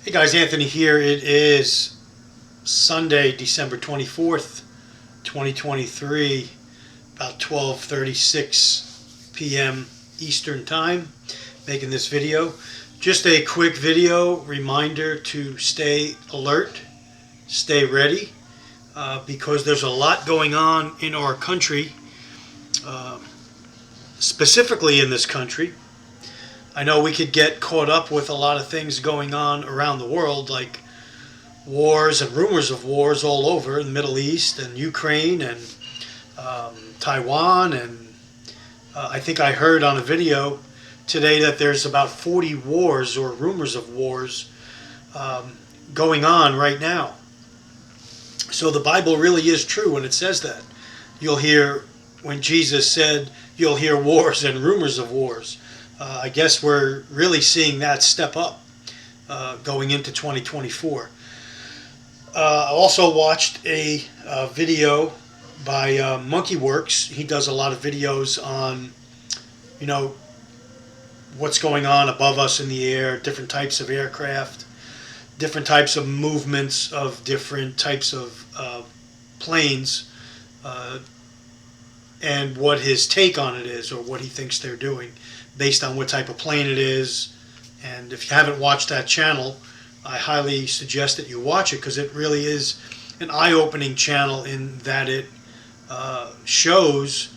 Hey guys, Anthony here. It is Sunday, December 24th, 2023, about 12:36 p.m. Eastern Time, making this video. Just a quick video reminder to stay alert, stay ready, because there's a lot going on in our country, uh, specifically in this country. I know we could get caught up with a lot of things going on around the world, like wars and rumors of wars all over in the Middle East and Ukraine and Taiwan. And I think I heard on a video today that there's about 40 wars or rumors of wars going on right now. So the Bible really is true when it says that. You'll hear, when Jesus said, you'll hear wars and rumors of wars. I guess we're really seeing that step up going into 2024. I also watched a video by Monkeyworks. He does a lot of videos on, what's going on above us in the air, different types of aircraft, different types of movements of different types of planes, and what his take on it is, or what he thinks they're doing, based on what type of plane it is. And if you haven't watched that channel, I highly suggest that you watch it, because it really is an eye-opening channel in that it shows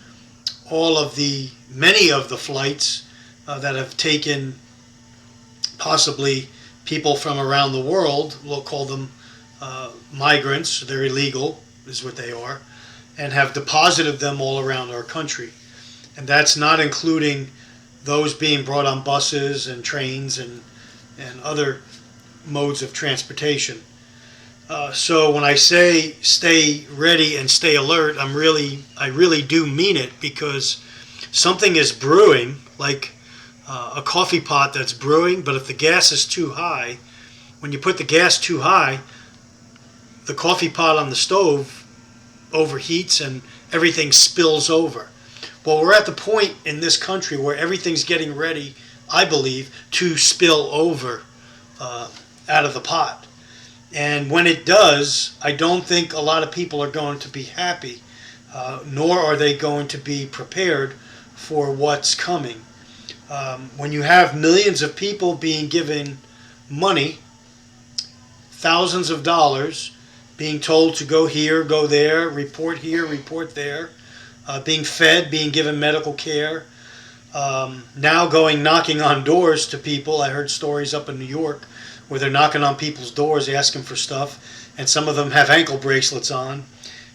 many of the flights that have taken possibly people from around the world. We'll call them migrants. They're illegal, is what they are, and have deposited them all around our country. And that's not including those being brought on buses and trains and other modes of transportation. So when I say stay ready and stay alert, I really do mean it, because something is brewing, like a coffee pot that's brewing. But if the gas is too high, when you put the gas too high, the coffee pot on the stove overheats and everything spills over. Well, we're at the point in this country where everything's getting ready, I believe, to spill over out of the pot. And when it does, I don't think a lot of people are going to be happy, nor are they going to be prepared for what's coming. When you have millions of people being given money, thousands of dollars, being told to go here, go there, report here, report there, being fed, being given medical care, now knocking on doors to people. I heard stories up in New York where they're knocking on people's doors asking for stuff, and some of them have ankle bracelets on.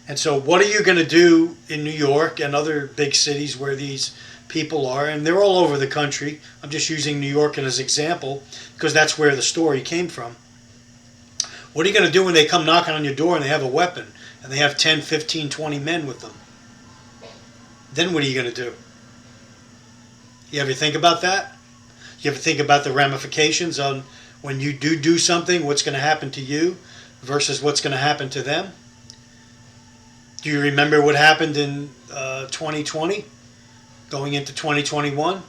And so what are you going to do in New York and other big cities where these people are? And they're all over the country. I'm just using New York as an example because that's where the story came from. What are you going to do when they come knocking on your door and they have a weapon and they have 10, 15, 20 men with them? Then what are you going to do? You ever think about that? You ever think about the ramifications on when you do something, what's going to happen to you versus what's going to happen to them? Do you remember what happened in 2020, going into 2021,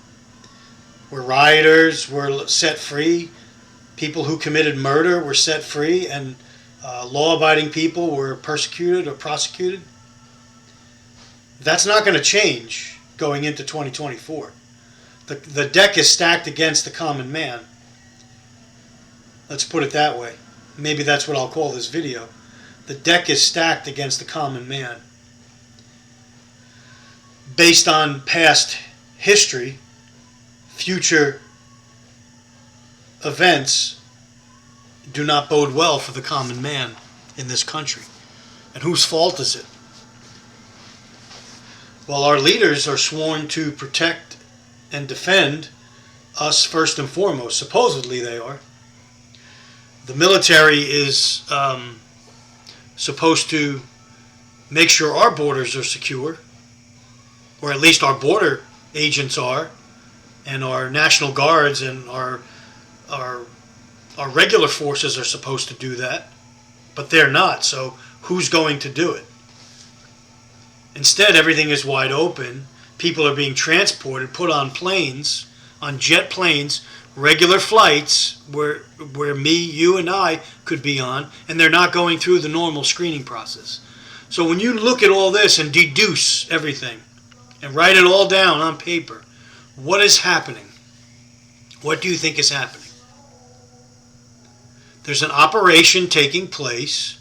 where rioters were set free, people who committed murder were set free, and law-abiding people were persecuted or prosecuted? That's not going to change going into 2024. The deck is stacked against the common man. Let's put it that way. Maybe that's what I'll call this video. The deck is stacked against the common man. Based on past history, future events do not bode well for the common man in this country. And whose fault is it? Well, our leaders are sworn to protect and defend us first and foremost. Supposedly they are. The military is supposed to make sure our borders are secure, or at least our border agents are, and our National Guards and our regular forces are supposed to do that, but they're not. So who's going to do it? Instead, everything is wide open. People are being transported, put on planes, on jet planes, regular flights where me, you, and I could be on, and they're not going through the normal screening process. So when you look at all this and deduce everything and write it all down on paper, what is happening? What do you think is happening? There's an operation taking place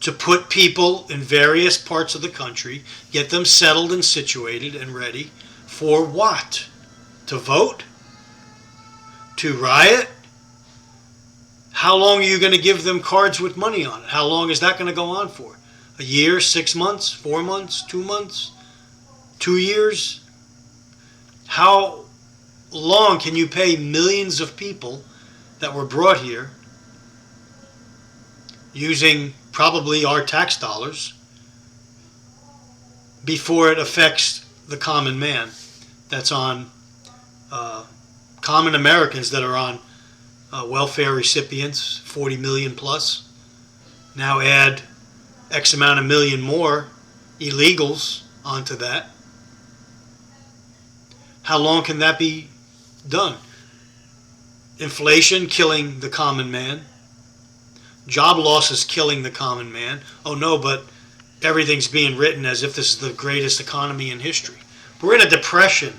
to put people in various parts of the country, get them settled and situated and ready for what? To vote? To riot? How long are you going to give them cards with money on it? How long is that going to go on for? A year, 6 months, 4 months, 2 months, 2 years? How long can you pay millions of people that were brought here using probably our tax dollars before it affects the common man that's on common Americans that are on welfare recipients, 40 million plus. Now add X amount of million more illegals onto that. How long can that be done? Inflation killing the common man. Job losses killing the common man. Oh no, but everything's being written as if this is the greatest economy in history. We're in a depression.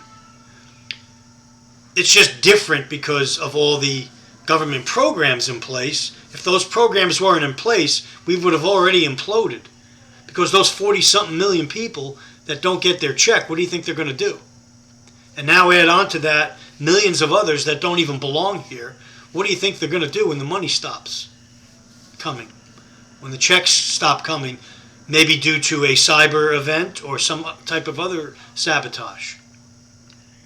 It's just different because of all the government programs in place. If those programs weren't in place, we would have already imploded. Because those 40-something million people that don't get their check, what do you think they're going to do? And now add on to that millions of others that don't even belong here. What do you think they're going to do when the money stops coming? When the checks stop coming, maybe due to a cyber event or some type of other sabotage.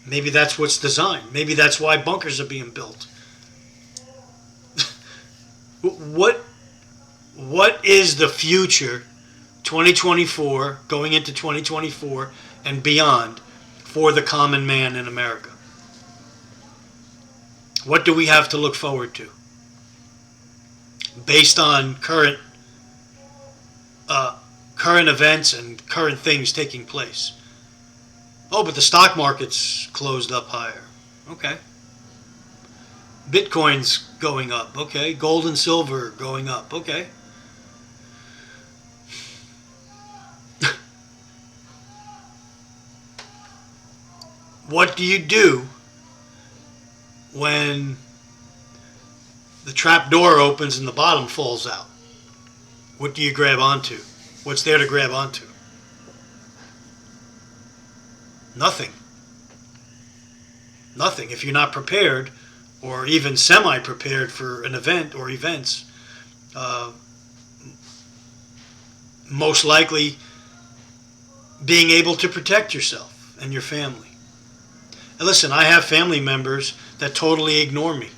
Maybe that's what's designed. Maybe that's why bunkers are being built. What is the future, 2024, going into 2024 and beyond, for the common man in America? What do we have to look forward to? Based on current events and current things taking place. Oh, but the stock market's closed up higher. Okay. Bitcoin's going up. Okay. Gold and silver going up. Okay. What do you do when the trap door opens and the bottom falls out? What do you grab onto? What's there to grab onto? Nothing. Nothing. If you're not prepared, or even semi-prepared for an event or events, most likely being able to protect yourself and your family. And listen, I have family members that totally ignore me.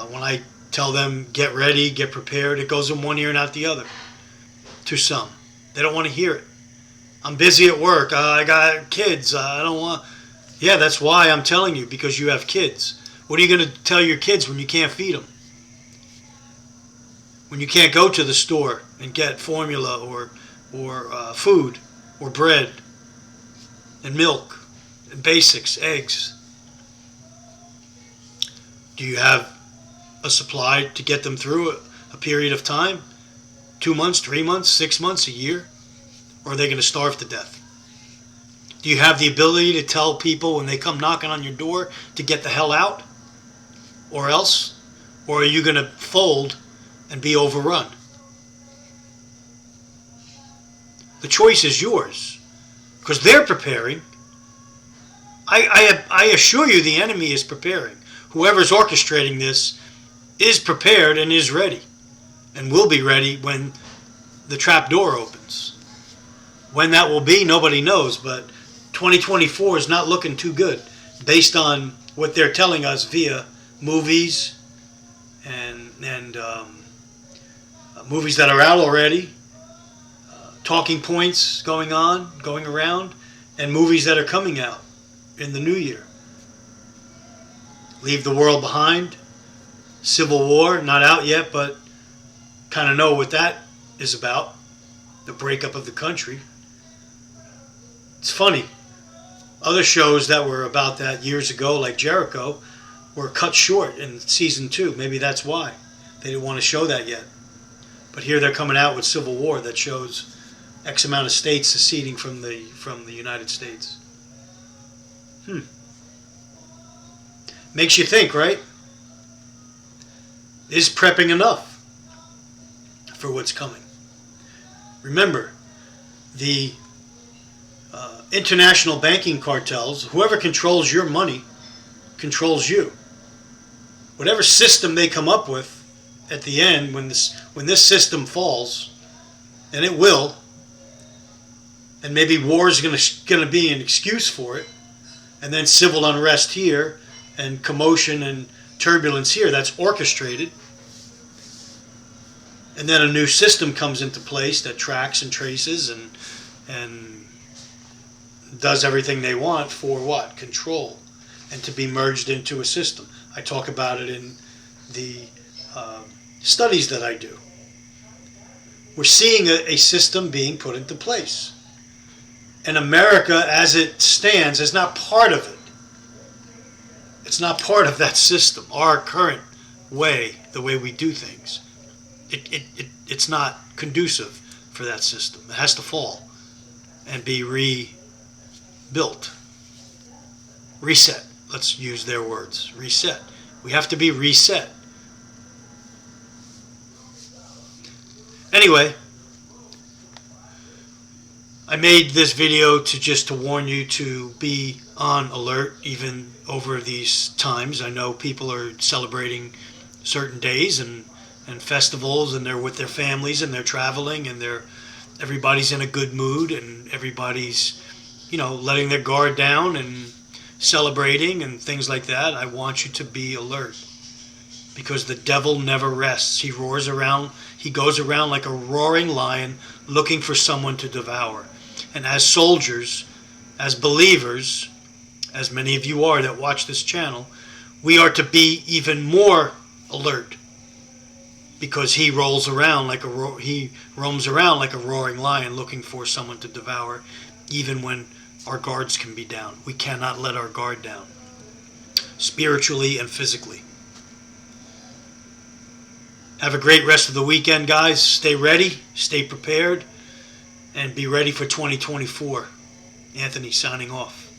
When I tell them, get ready, get prepared, it goes in one ear and out the other. To some. They don't want to hear it. I'm busy at work. I got kids. I don't want... Yeah, that's why I'm telling you, because you have kids. What are you going to tell your kids when you can't feed them? When you can't go to the store and get formula or food or bread and milk and basics, eggs? Do you have a supply to get them through a period of time? 2 months, 3 months, 6 months, a year? Or are they going to starve to death? Do you have the ability to tell people when they come knocking on your door to get the hell out? Or else? Or are you going to fold and be overrun? The choice is yours. Because they're preparing. I assure you the enemy is preparing. Whoever's orchestrating this is prepared and is ready. And will be ready when the trap door opens. When that will be, nobody knows, but 2024 is not looking too good based on what they're telling us via movies and movies that are out already, talking points going around, and movies that are coming out in the new year. Leave the World Behind, Civil War, not out yet, but kind of know what that is about, the breakup of the country. It's funny. Other shows that were about that years ago, like Jericho, were cut short in season 2. Maybe that's why they didn't want to show that yet. But here they're coming out with Civil War that shows X amount of states seceding from the United States. Makes you think, right? Is prepping enough for what's coming? Remember, the international banking cartels, whoever controls your money, controls you. Whatever system they come up with, at the end, when this system falls, and it will, and maybe war is going to be an excuse for it, and then civil unrest here, and commotion and turbulence here, that's orchestrated, and then a new system comes into place that tracks and traces and does everything they want for what? Control, and to be merged into a system. I talk about it in the studies that I do. We're seeing a system being put into place. And America, as it stands, is not part of it. It's not part of that system, our current way, the way we do things. It's not conducive for that system. It has to fall and be rebuilt. Reset. Let's use their words. Reset. We have to be reset. Anyway, I made this video to warn you to be on alert even over these times. I know people are celebrating certain days and festivals, and they're with their families and they're traveling, and everybody's in a good mood, and everybody's, letting their guard down and celebrating and things like that. I want you to be alert, because the devil never rests. He roars around. He goes around like a roaring lion looking for someone to devour. And as soldiers, as believers, as many of you are that watch this channel, we are to be even more alert, because he roams around like a roaring lion looking for someone to devour, even when our guards can be down. We cannot let our guard down, spiritually and physically. Have a great rest of the weekend, guys. Stay ready, stay prepared, and be ready for 2024. Anthony signing off.